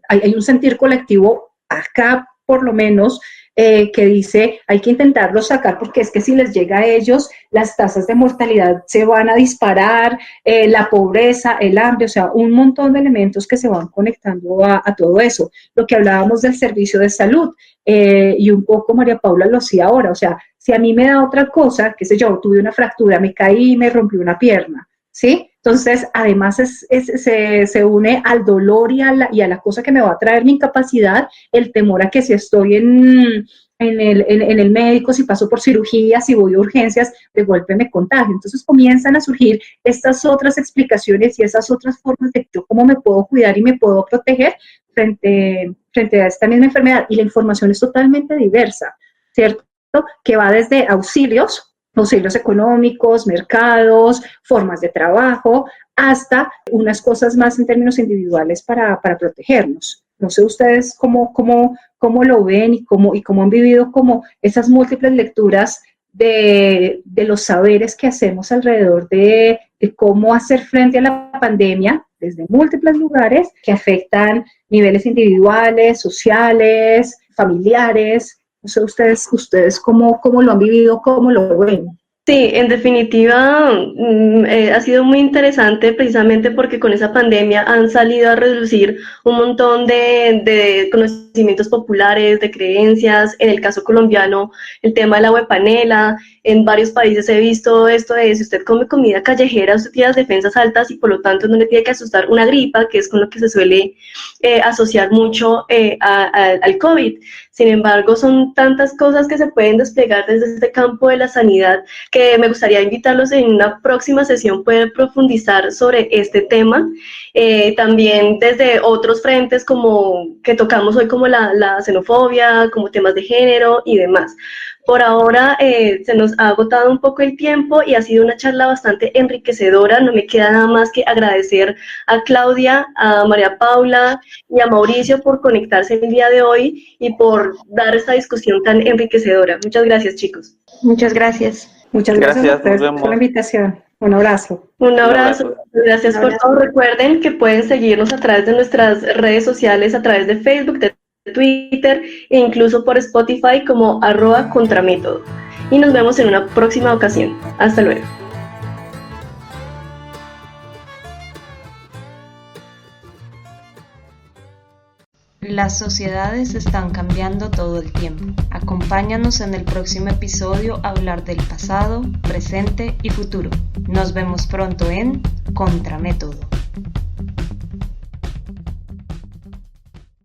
hay un sentir colectivo acá, por lo menos, que dice hay que intentarlo sacar porque es que si les llega a ellos las tasas de mortalidad se van a disparar, la pobreza, el hambre, o sea, un montón de elementos que se van conectando a todo eso. Lo que hablábamos del servicio de salud, y un poco María Paula lo hacía ahora, o sea, si a mí me da otra cosa, qué sé yo, tuve una fractura, me caí y me rompí una pierna, ¿sí? Entonces, además se une al dolor y a la cosa que me va a traer mi incapacidad, el temor a que si estoy en el médico, si paso por cirugía, si voy a urgencias, de golpe me contagio. Entonces comienzan a surgir estas otras explicaciones y esas otras formas de yo cómo me puedo cuidar y me puedo proteger frente a esta misma enfermedad. Y la información es totalmente diversa, ¿cierto? Que va desde auxilios económicos, mercados, formas de trabajo, hasta unas cosas más en términos individuales para protegernos. No sé ustedes cómo lo ven y cómo han vivido como esas múltiples lecturas de los saberes que hacemos alrededor de cómo hacer frente a la pandemia desde múltiples lugares que afectan niveles individuales, sociales, familiares. No sé ustedes cómo lo han vivido, cómo lo ven. Sí, en definitiva, ha sido muy interesante precisamente porque con esa pandemia han salido a reducir un montón de conocimientos populares, de creencias. En el caso colombiano, el tema de la huepanela. En varios países he visto esto de si usted come comida callejera, usted tiene las defensas altas y por lo tanto no le tiene que asustar una gripa, que es con lo que se suele asociar mucho al COVID. Sin embargo, son tantas cosas que se pueden desplegar desde este campo de la sanidad que me gustaría invitarlos en una próxima sesión poder profundizar sobre este tema. También desde otros frentes como que tocamos hoy, como la xenofobia, como temas de género y demás. Por ahora se nos ha agotado un poco el tiempo y ha sido una charla bastante enriquecedora. No me queda nada más que agradecer a Claudia, a María Paula y a Mauricio por conectarse el día de hoy y por dar esta discusión tan enriquecedora. Muchas gracias, chicos. Muchas gracias. Muchas gracias a ustedes nos vemos. por la invitación. Un abrazo. Un abrazo. Gracias por todo. Recuerden que pueden seguirnos a través de nuestras redes sociales, a través de Facebook, de Twitter e incluso por Spotify como @contramétodo. Y nos vemos en una próxima ocasión. Hasta luego. Las sociedades están cambiando todo el tiempo. Acompáñanos en el próximo episodio a hablar del pasado, presente y futuro. Nos vemos pronto en Contramétodo.